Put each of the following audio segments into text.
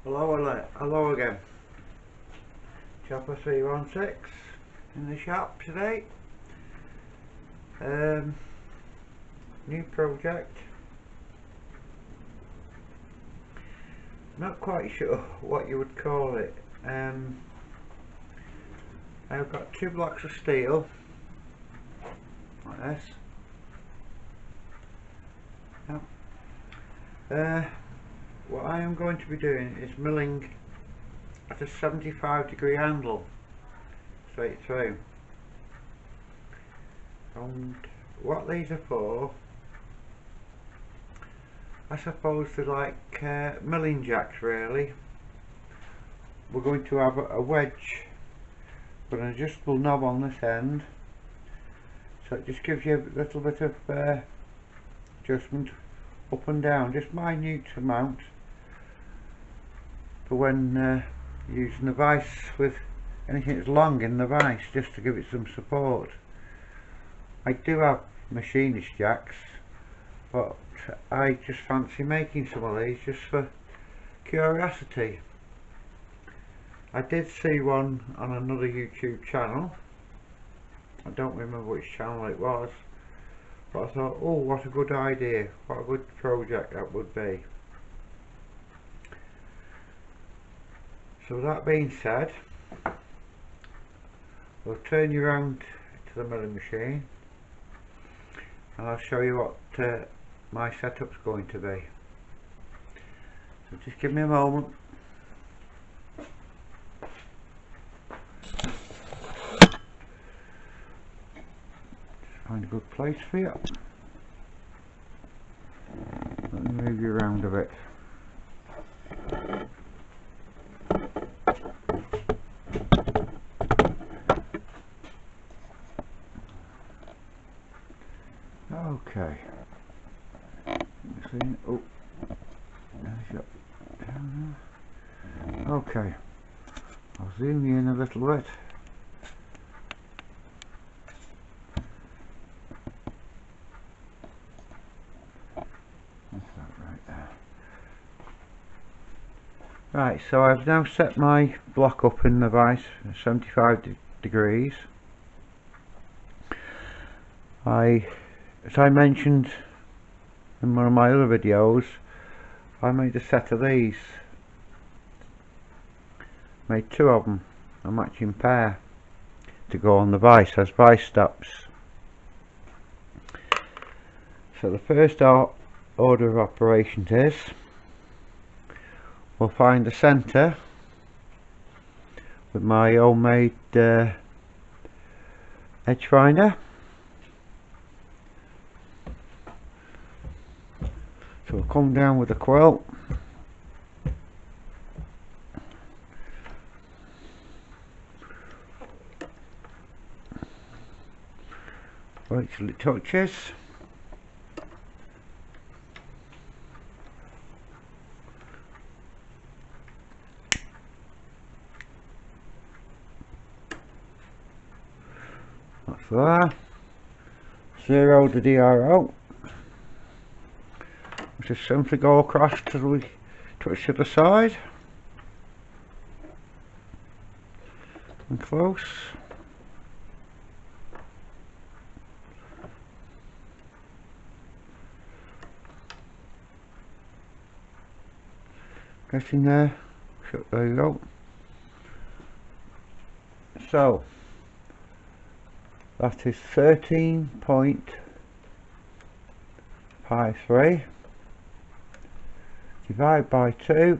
Hello again. Chopper 316 in the shop today. New project. Not quite sure what you would call it. I've got two blocks of steel like this. Yep. What I am going to be doing is milling at a 75-degree angle straight through. And what these are for, I suppose they're like milling jacks really. We're going to have a wedge with an adjustable knob on this end, so it just gives you a little bit of adjustment up and down, just minute amount for when using the vise with anything that's long in the vise, just to give it some support. I do have machinist jacks, but I just fancy making some of these just for curiosity. I did see one on another YouTube channel. I don't remember which channel it was, but I thought, oh, what a good idea, what a good project that would be. So that being said, we'll turn you around to the milling machine and I'll show you what my setup's going to be. So just give me a moment. Find a good place for you. Let me move you around a bit. Okay. See? Oh, okay. I'll zoom you in a little bit. Right, so I've now set my block up in the vise 75 degrees. As I mentioned in one of my other videos, I made a set of these. Made two of them, a matching pair, to go on the vise as vise stops. So the first order of operations is, we'll find the centre with my homemade edge finder. So we'll come down with the quill, wait till it touches. That's there. 0 to DRO. Just simply go across till we touch to the side and close. Get in there. There you go. So that is 13.53 divide by 2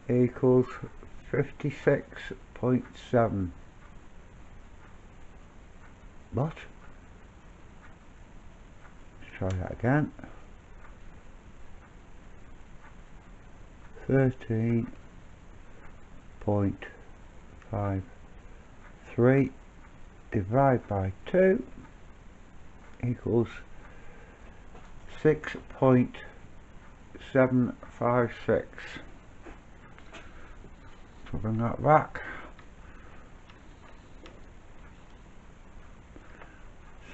equals 56.7. What? Let's try that again. 13.53 divided by 2 equals 6.756. So bring that back.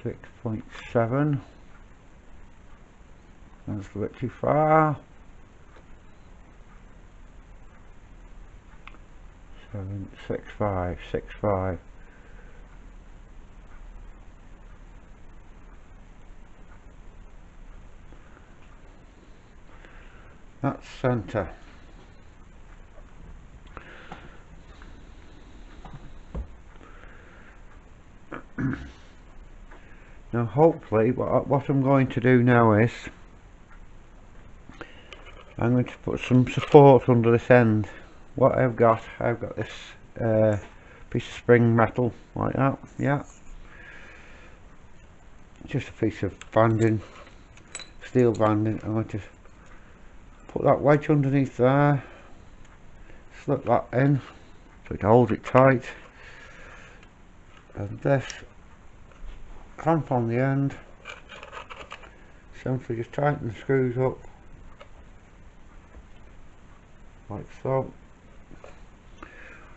6.7. That's a bit too far. 76565. That's centre. Now hopefully what I'm going to do now is I'm going to put some support under this end. What I've got this piece of spring metal like that, yeah, just a piece of banding, steel banding. I'm going to put that wedge underneath there, slip that in so it holds it tight, and this clamp on the end, simply just tighten the screws up like so,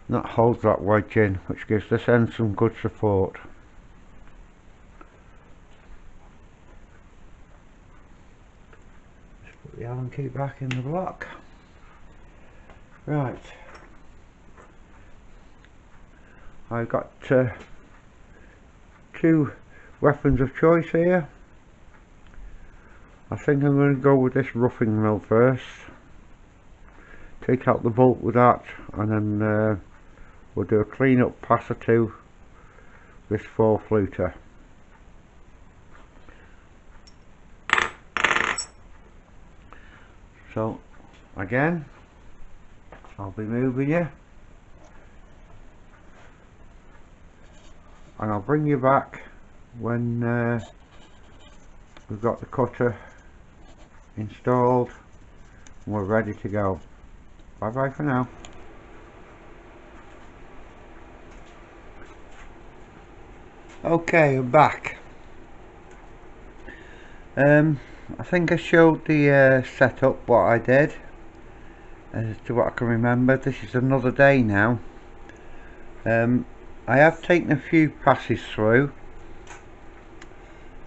and that holds that wedge in, which gives this end some good support. Just put the Allen key back in the block. Right, I've got two weapons of choice here. I think I'm going to go with this roughing mill first. Take out the bolt with that, and then we'll do a clean up pass or two with this 4-fluter. So again, I'll be moving you, and I'll bring you back when we've got the cutter installed and we're ready to go. Bye bye for now. Okay, I'm back. I think I showed the setup, what I did, as to what I can remember. This is another day now. I have taken a few passes through.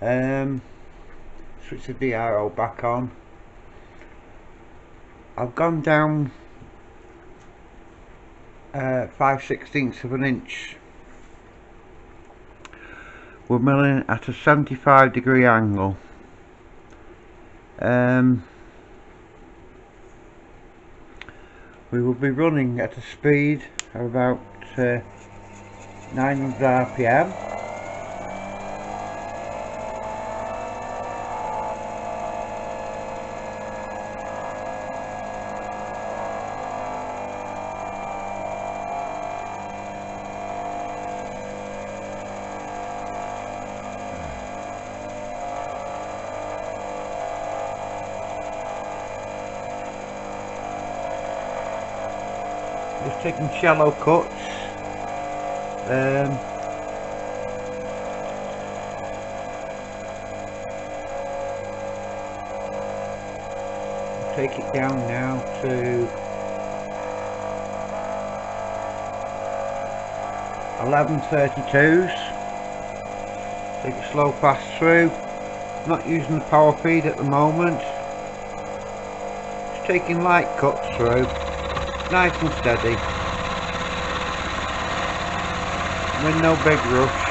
Switch the DRO back on. I've gone down 5/16 of an inch. We're milling at a 75-degree angle. We will be running at a speed of about 900 RPM. Just taking shallow cuts. Take it down now to 1132s. Take a slow pass through. Not using the power feed at the moment. Just taking light cuts through. Nice and steady, with no big rush.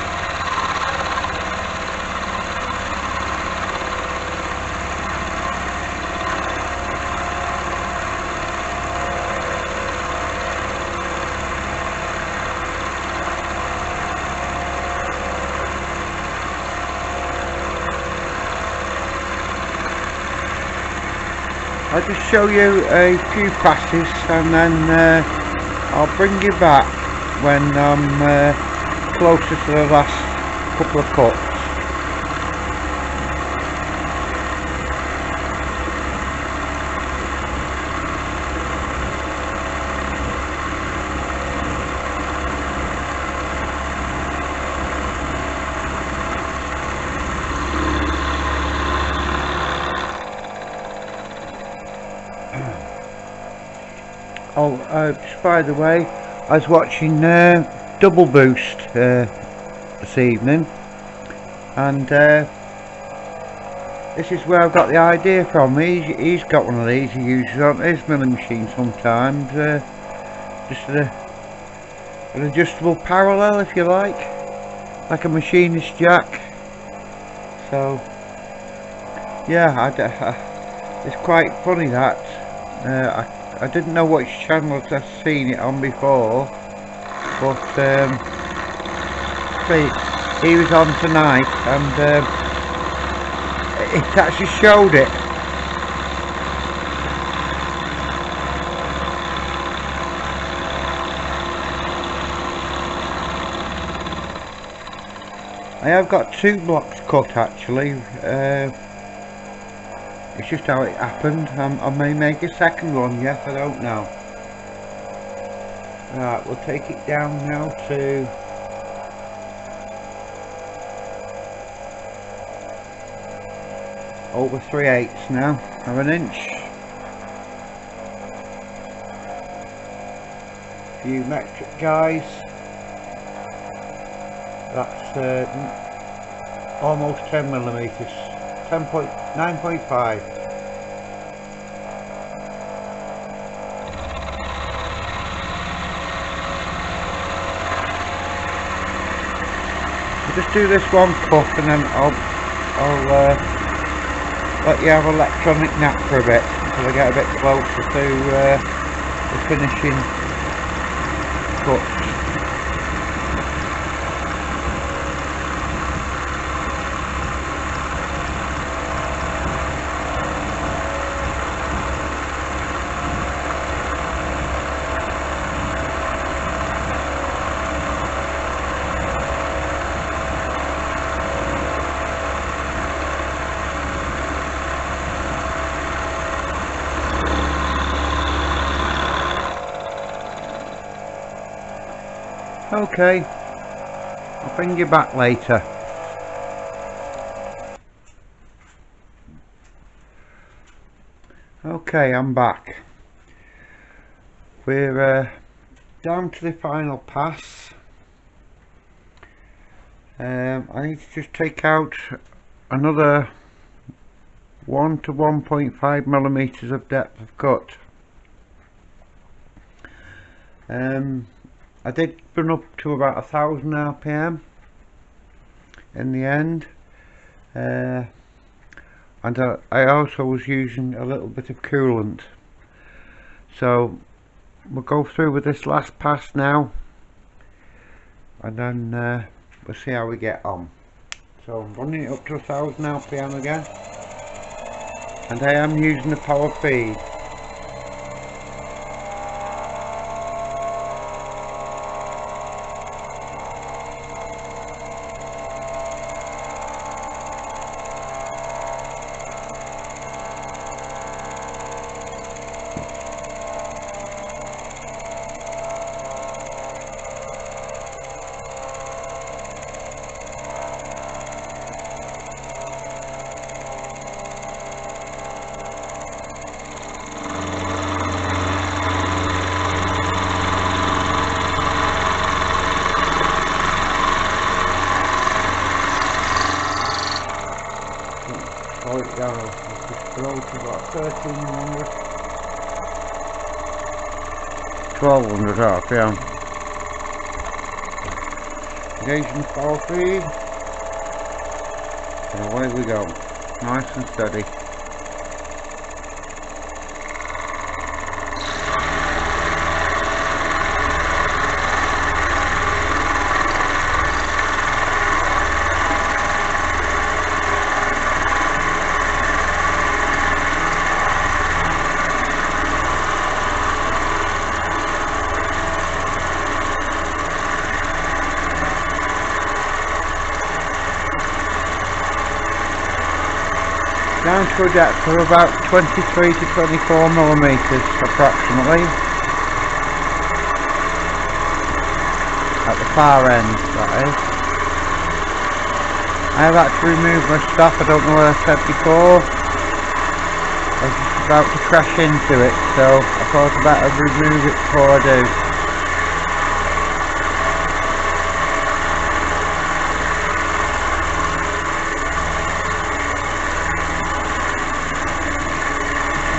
I'll just show you a few passes and then I'll bring you back when I'm closer to the last couple of cuts. Oh, just by the way, I was watching Double Boost this evening, and this is where I've got the idea from. He's got one of these he uses on his milling machine sometimes, just to an adjustable parallel, if you like a machinist jack. So yeah, it's quite funny that I didn't know which channels I'd seen it on before, but he was on tonight, and it actually showed it. I have got 2 blocks cut actually. It's just how it happened. I may make a second one, yes, I don't know. Right, we'll take it down now to over 3/8 now of an inch. Few metric guys. That's almost 10 millimeters, 9.5. I'll just do this one cut, and then I'll let you have electronic nap for a bit until I get a bit closer to the finishing cut. Okay, I'll bring you back later. Okay, I'm back. We're down to the final pass. I need to just take out another 1 to 1.5 millimeters of depth of cut. I did run up to about 1000 RPM in the end, and I also was using a little bit of coolant. So we'll go through with this last pass now, and then we'll see how we get on. So I'm running it up to 1000 RPM again, and I am using the power feed. Slow it down, just below to about 1300, 1200 RPM. Engaging the power feed, and away we go, nice and steady. Down to a depth of about 23 to 24 millimeters approximately at the far end, that is. I have had to remove my stuff. I don't know what I said before. I was just about to crash into it, so I thought I'd better remove it before I do.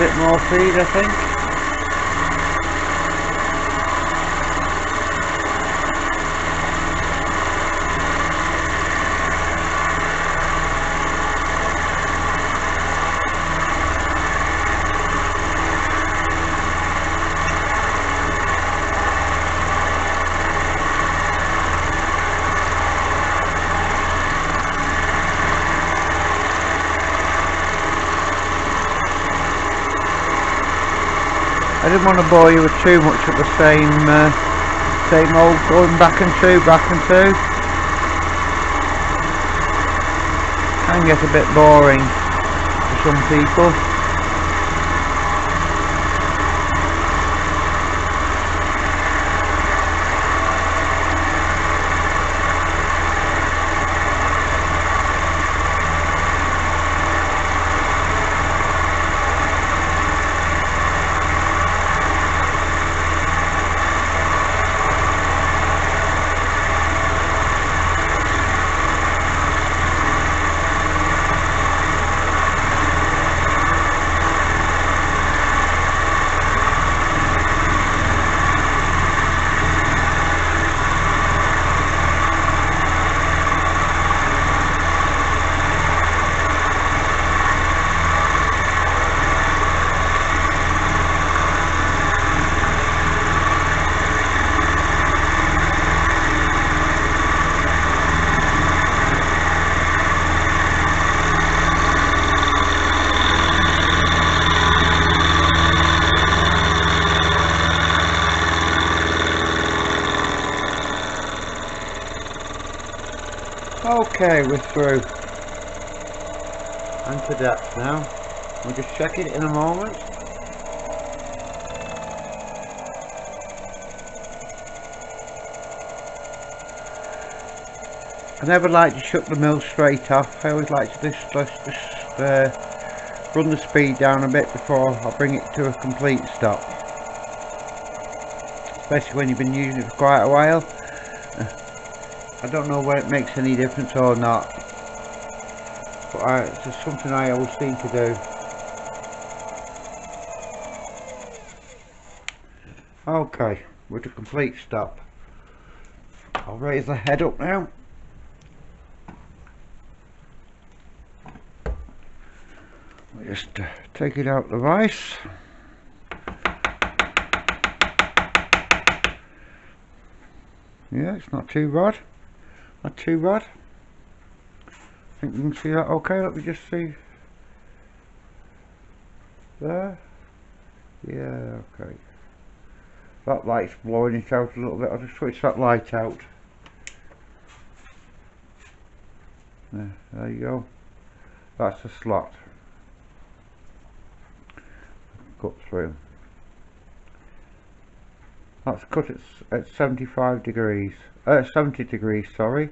Bit more feed, I think. didn't want to bore you with too much of the same old going back and two. Can get a bit boring for some people. Okay, we're through. And to depth now. We'll just check it in a moment. I never like to shut the mill straight off. I always like to just run the speed down a bit before I bring it to a complete stop. Especially when you've been using it for quite a while. I don't know whether it makes any difference or not, but it's just something I always seem to do. Okay, we're at a complete stop. I'll raise the head up now. I'll just take it out the vise. Yeah, it's not too bad. Not too bad. I think you can see that okay. Let me just see. There. Yeah, okay. That light's blowing it out a little bit. I'll just switch that light out. There you go. That's the slot. Cut through. That's cut at 75 degrees. 70 degrees, sorry.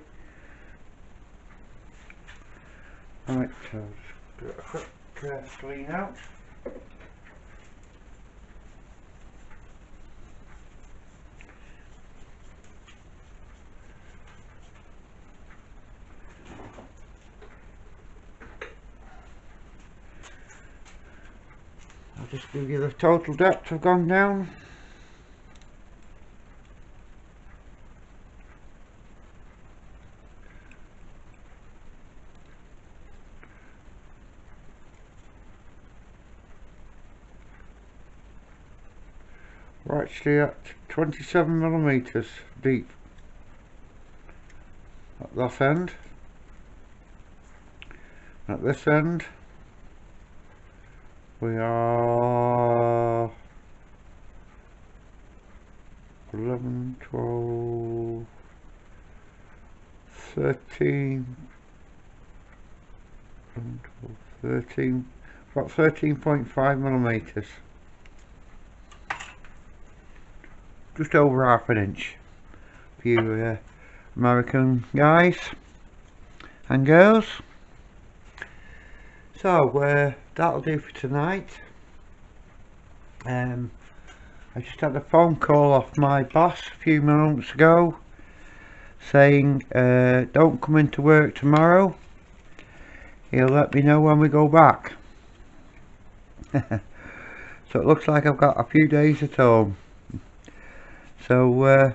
Right, so just do a quick clean out. I'll just give you the total depth I've gone down. We're actually at 27 millimeters deep at that end. At this end we are 11, 12, 13, 11, 12, 13, about 13.5 millimeters. Just over half an inch for you American guys and girls. So that'll do for tonight. I just had a phone call off my boss a few moments ago saying don't come into work tomorrow, he'll let me know when we go back. So it looks like I've got a few days at home. So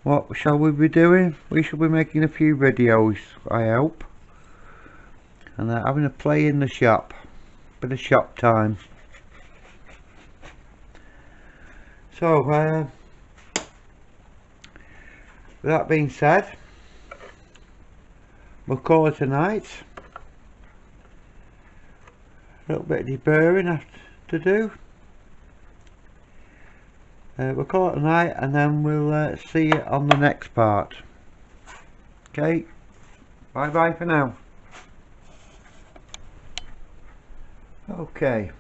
what shall we be doing? We shall be making a few videos, I hope, and having a play in the shop, bit of shop time. So with that being said, we'll call it a night. A little bit of deburring I have to do. we'll call it a night, and then we'll see you on the next part. Okay, bye bye for now. Okay.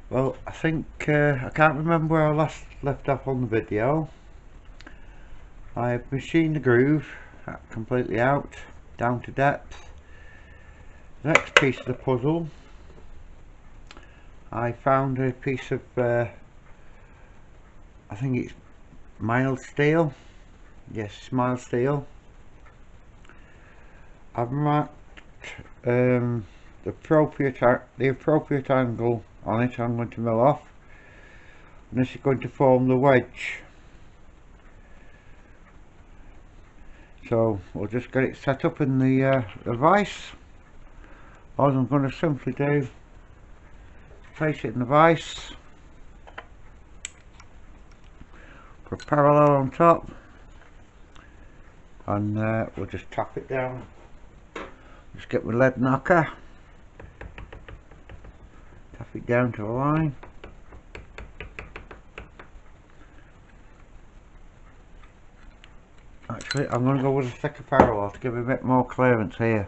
Well, I think I can't remember where I last left off on the video. I've machined the groove completely out, down to depth. The next piece of the puzzle, I found a piece of I think it's mild steel. Yes, mild steel. I've marked the appropriate angle on it. I'm going to mill off, and this is going to form the wedge. So we'll just get it set up in the vise. All I'm going to simply do, place it in the vise, put a parallel on top, and we'll just tap it down. Just get my lead knocker, tap it down to a line. Actually, I'm going to go with a thicker parallel to give it a bit more clearance here.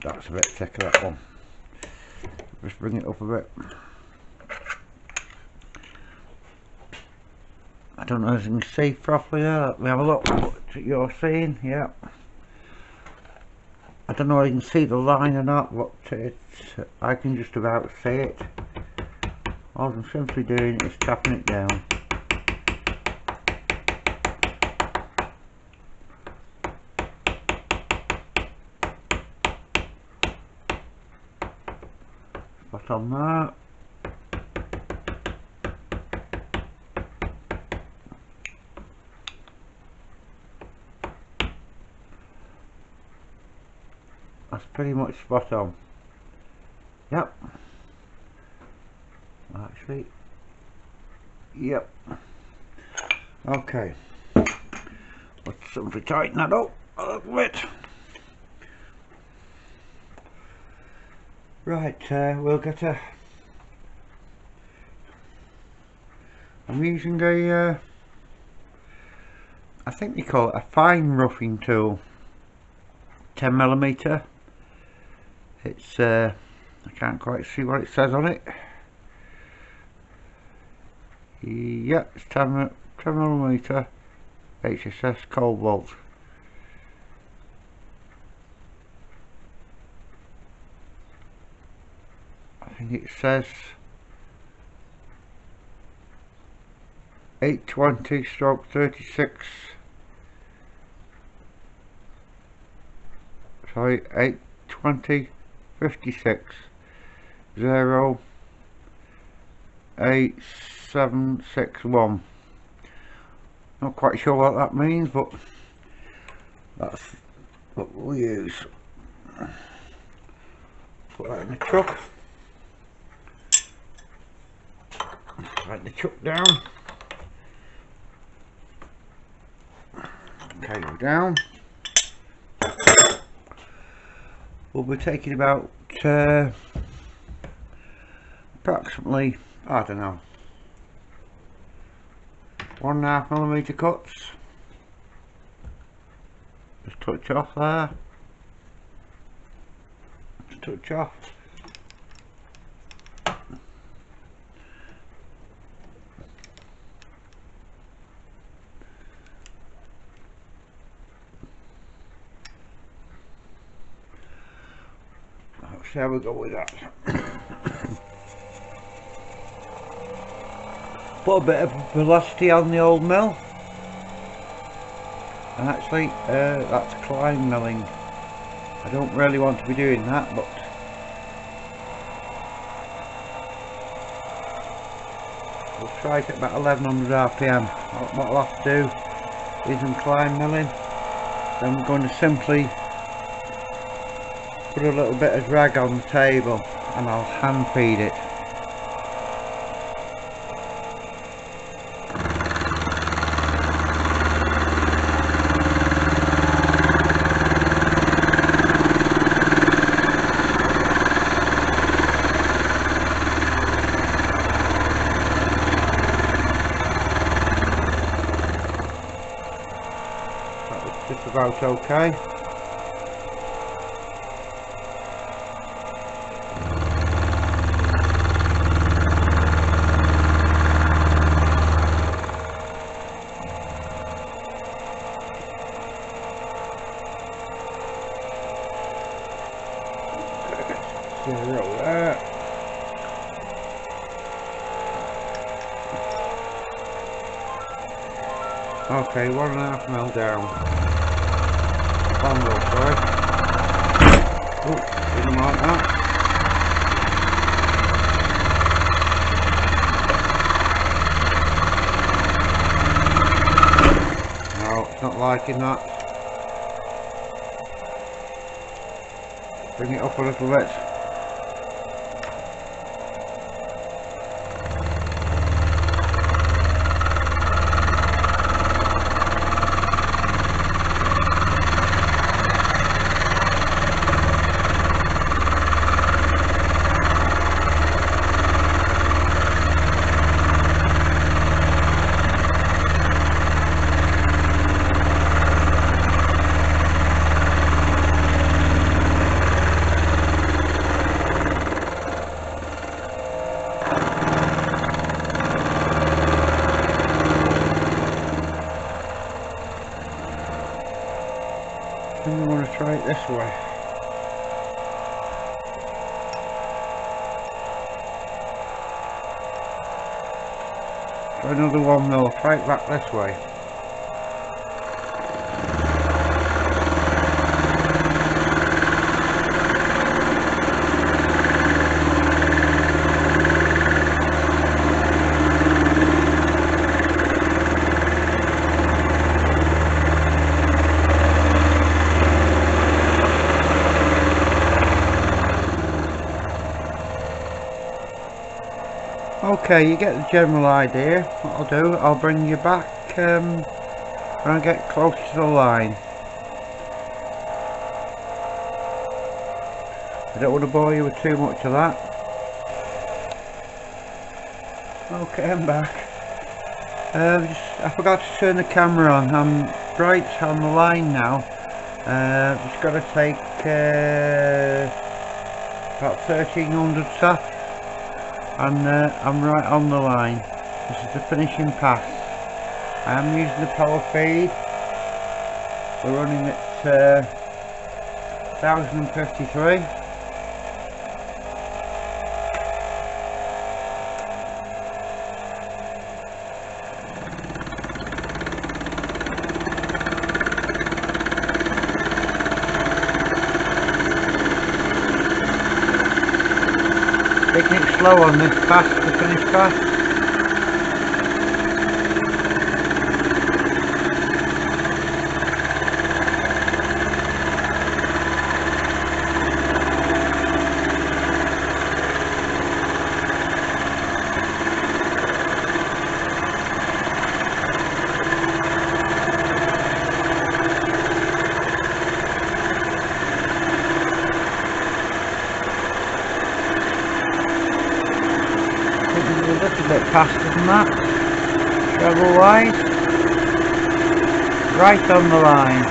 That's a bit thicker, that one. Just bring it up a bit. I don't know if you can see properly there. Let me have a look what you're seeing. Yeah. I don't know if you can see the line or not, but I can just about see it. All I'm simply doing is tapping it down. Spot on that. That's pretty much spot on. Yep. Actually, yep. Okay. Let's simply tighten that up a little bit. Right, we'll get I'm using a I think they call it a fine roughing tool, 10mm. It's I can't quite see what it says on it. Yeah, it's 10mm HSS Cobalt. I think it says 820/36. Sorry, 820/56 08761. Not quite sure what that means, but that's what we'll use. Put that in the chuck. Write the chuck down. Cable down. We'll be taking about approximately, I don't know, 1.5mm cuts. Just touch off there. Just touch off. Let's see how we go with that. Put a bit of velocity on the old mill, and actually that's climb milling. I don't really want to be doing that, but we'll try it at about 1100 RPM. What I'll have to do is some climb milling. Then we're going to simply put a little bit of drag on the table and I'll hand feed it. just about okay. Zero there. Okay, 1.5 mil down. 1 mil, sorry. Oh, didn't like that. No, it's not liking that. Bring it up a little bit. I want to try it this way. Try another 1 mil, try it back this way. Okay, you get the general idea. What I'll do, I'll bring you back when I get close to the line. I don't want to bore you with too much of that. Okay, I'm back. I forgot to turn the camera on. I'm right on the line now. Just got to take about 1300 tap. And I'm right on the line. This is the finishing pass. I am using the power feed. We're running at 1053. Taking it slow on this pass, the finish pass. A little bit faster than that, travel wise, right on the line.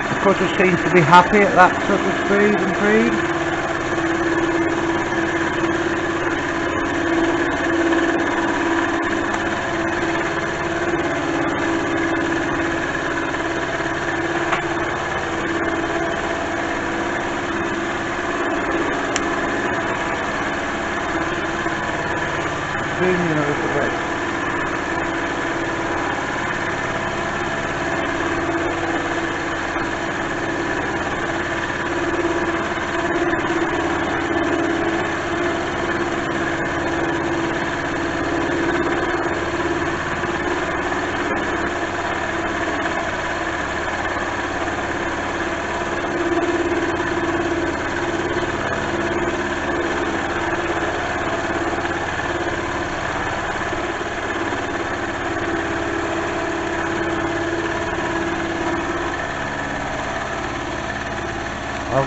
The cutter seems to be happy at that sort of speed and feed. Zoom in a little bit.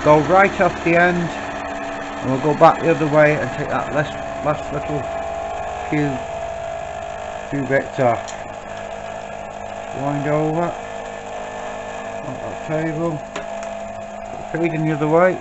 I'll go right off the end and we'll go back the other way and take that last little few bits off. Wind over on that table, put the feed in the other way.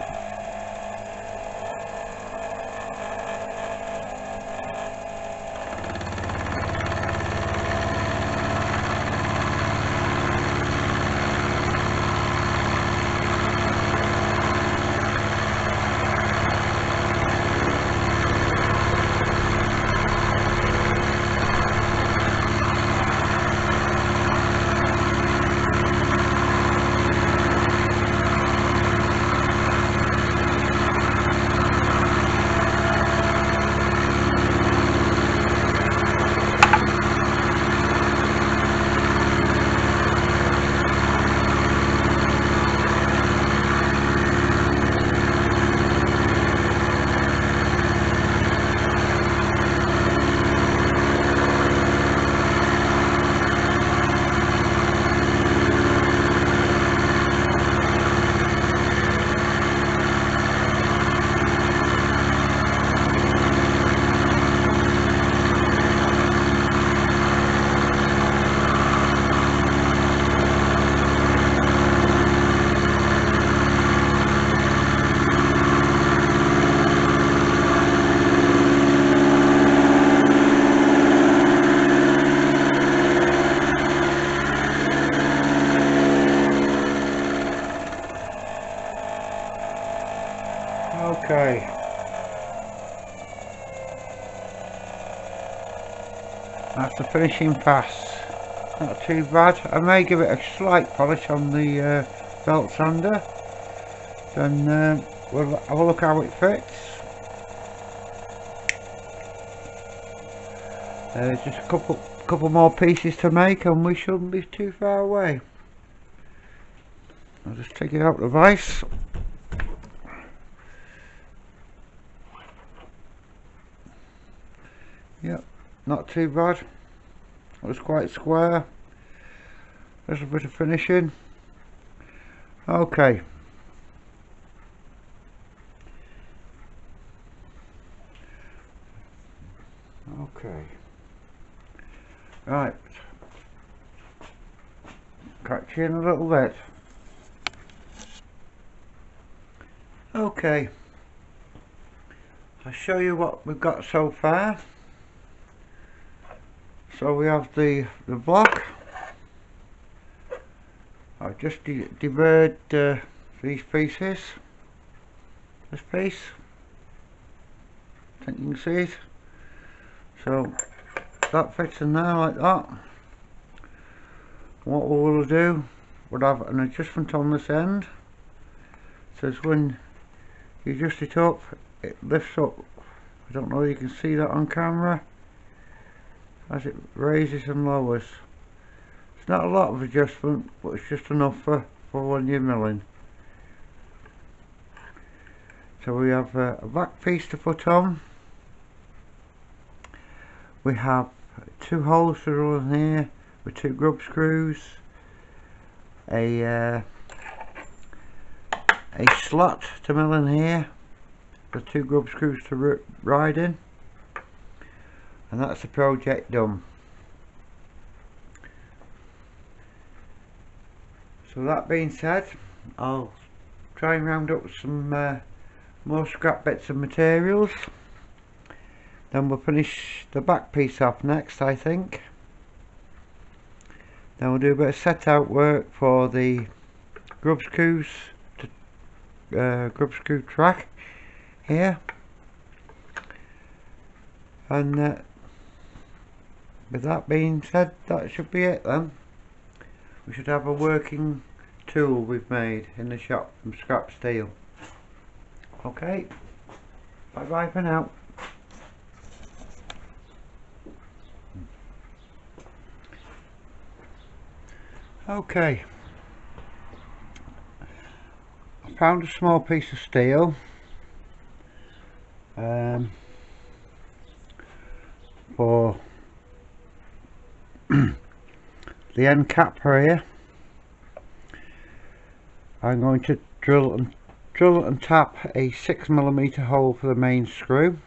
Okay, that's the finishing pass. Not too bad. I may give it a slight polish on the belt sander, then we'll have a look how it fits. Just a couple more pieces to make and we shouldn't be too far away. I'll just take it out of the vise. Yep, not too bad. It was quite square. Just a bit of finishing. Okay. Okay. Right. Catch you in a little bit. Okay. I'll show you what we've got so far. So we have the block. I've just deburred these pieces. This piece, I think you can see it. So that fits in there like that. What we will do, we'll have an adjustment on this end. So when you adjust it up, it lifts up. I don't know if you can see that on camera, as it raises and lowers. It's not a lot of adjustment, but it's just enough for when you're milling. So we have a back piece to put on. We have 2 holes to drill in here with 2 grub screws, a slot to mill in here, the 2 grub screws to ride in, and that's the project done. So that being said, I'll try and round up some more scrap bits of materials, then we'll finish the back piece off next, I think. Then we'll do a bit of set out work for the grub screws, grub screw track here, and with that being said, that should be it then. We should have a working tool we've made in the shop from scrap steel. Okay, bye bye for now. Okay, I found a small piece of steel for the end cap here. I'm going to drill drill and tap a 6mm hole for the main screw.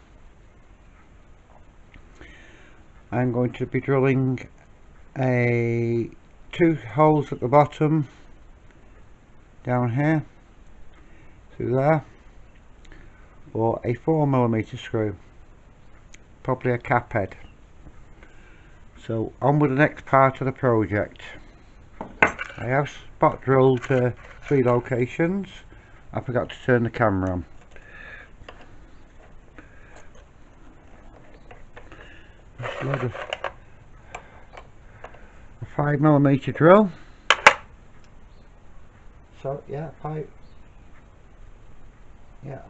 I'm going to be drilling 2 holes at the bottom, down here, through there, or a 4mm screw, probably a cap head. So on with the next part of the project. I have spot drilled 3 locations. I forgot to turn the camera on. Just load a 5mm drill. So yeah, pipe. Yeah,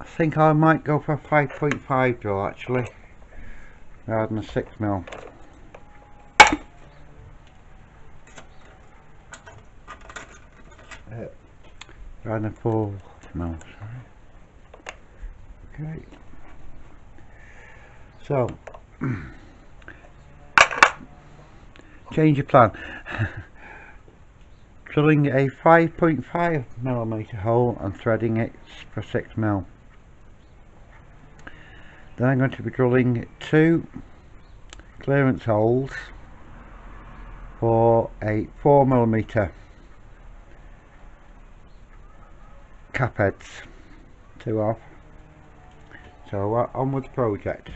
I think I might go for a 5.5 drill actually, rather than a 6mm. Rather than 4mm, sorry. Okay. So, change your plan. Drilling a 5.5mm hole and threading it for 6mm. Then I'm going to be drilling 2 clearance holes for a 4mm cap heads, 2 off. So on with the project.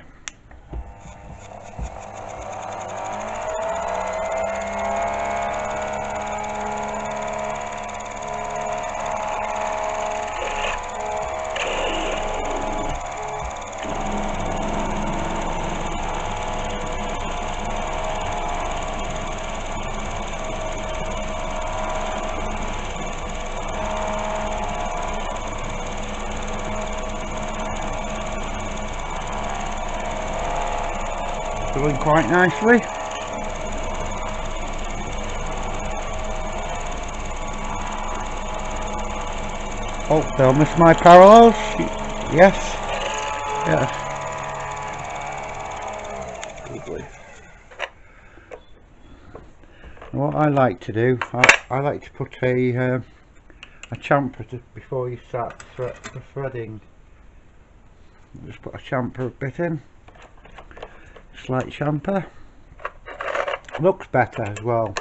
Doing quite nicely. Oh, they'll miss my parallels. Yes. Yes. Lovely. What I like to do, I like to put a chamfer before you start the threading. Just put a chamfer bit in. Slight chamfer. Looks better as well.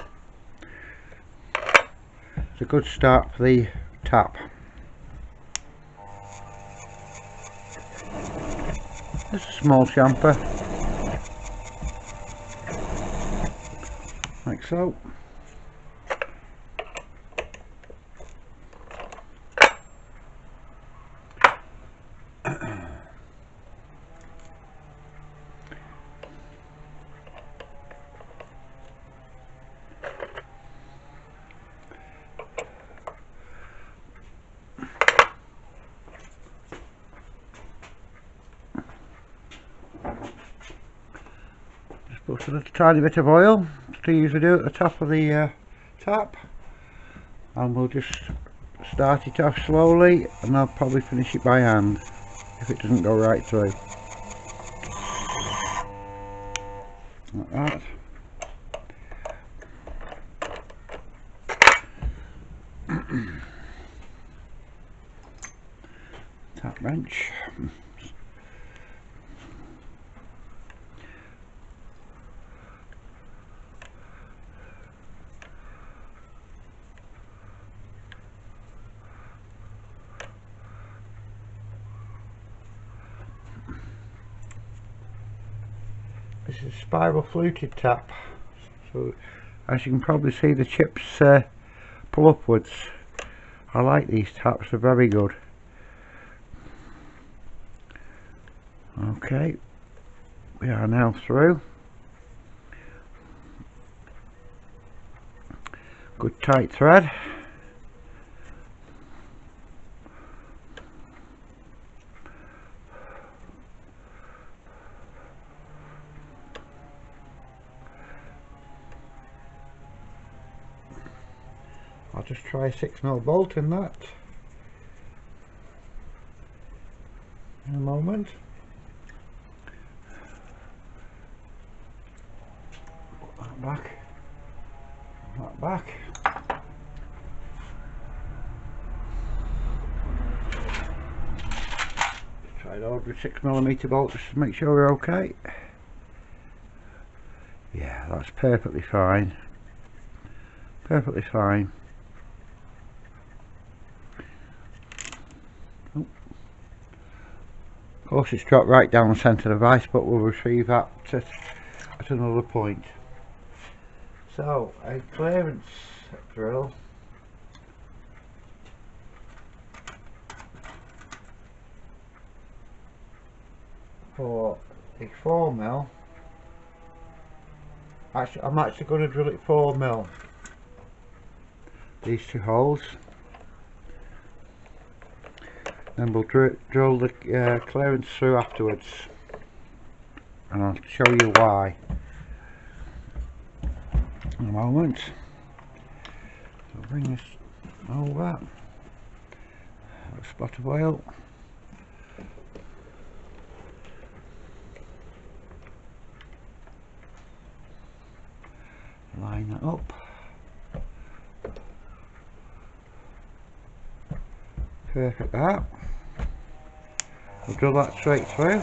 It's a good start for the tap. Just a small chamfer, like so. Put a little tiny bit of oil to usually do at the top of the tap, and we'll just start it off slowly, and I'll probably finish it by hand if it doesn't go right through. Like that. Tap wrench. This is a spiral fluted tap, so as you can probably see the chips pull upwards. I like these taps, they're very good. Okay, we are now through. Good tight thread. I'll just try a 6mm bolt in that in a moment. Put that back. That back. Right, over 6mm bolt just to make sure we're okay. Yeah, that's perfectly fine. Perfectly fine. Oh. Of course it's dropped right down the centre of the vise, but we'll retrieve that at another point. So, a clearance drill for a 4mm. I'm actually going to drill it 4mm. These two holes. Then we'll drill the clearance through afterwards, and I'll show you why in a moment. So I'll bring this over, a spot of oil, line that up, perfect that. We'll drill that straight through.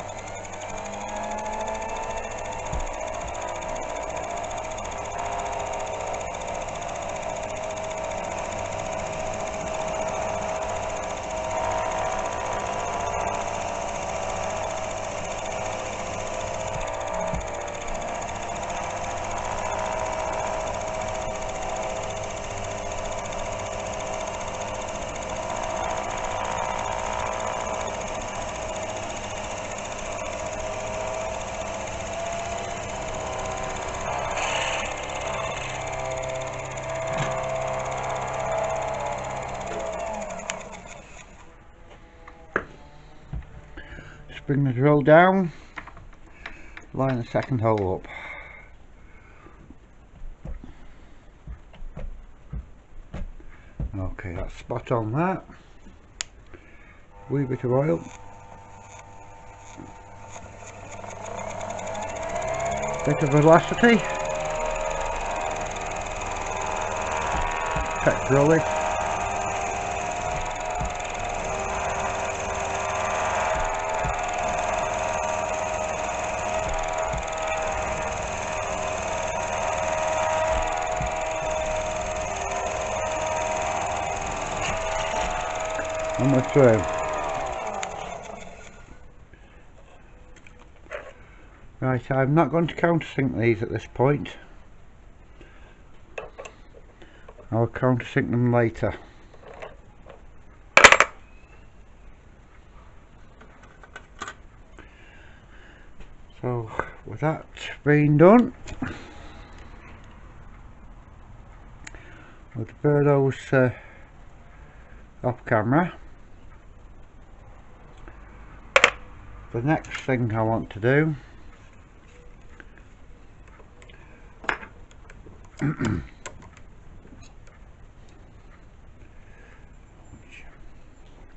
Bring the drill down, line the second hole up. Okay, that's spot on that. Wee bit of oil. Bit of velocity. Petrol it. And we're through. Right, I'm not going to countersink these at this point. I'll countersink them later. So with that being done, we'll defer those off camera. The next thing I want to do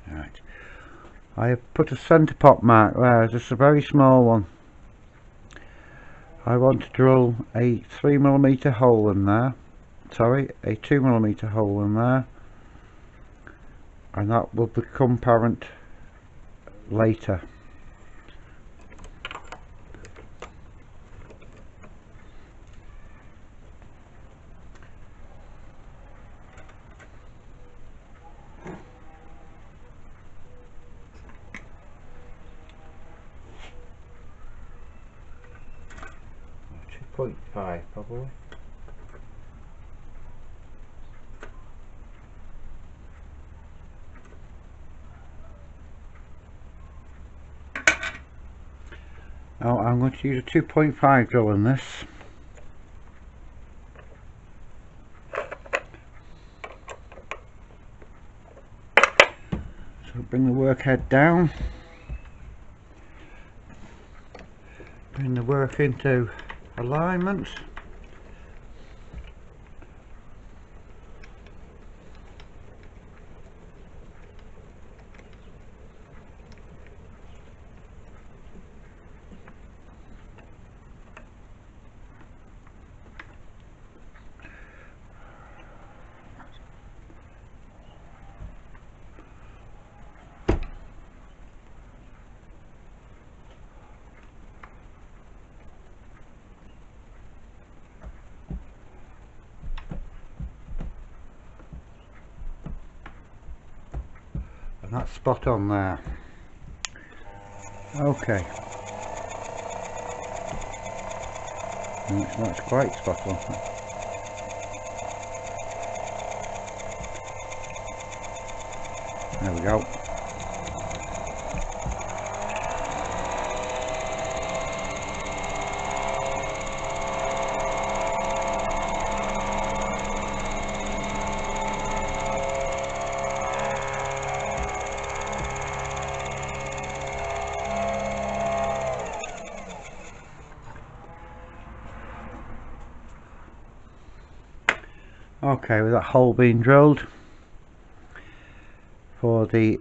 right, I have put a centre pot mark there, just a very small one. I want to drill a 3mm hole in there, sorry, a 2mm hole in there, and that will become apparent later. .5 probably. Now I'm going to use a 2.5 drill in this. So bring the work head down. Bring the work into alignment. That's spot on there. Okay. No, it's not quite spot on. There we go. Okay, with that hole being drilled for the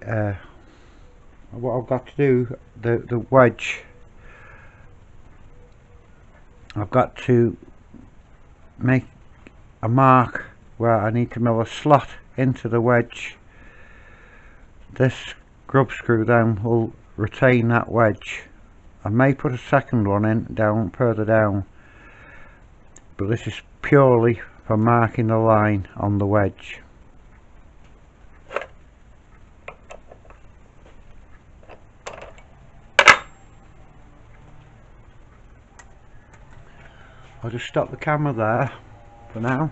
what I've got to do, the wedge, I've got to make a mark where I need to mill a slot into the wedge. This grub screw down will retain that wedge. I may put a second one in down further down, but this is purely for marking the line on the wedge. I'll just stop the camera there for now.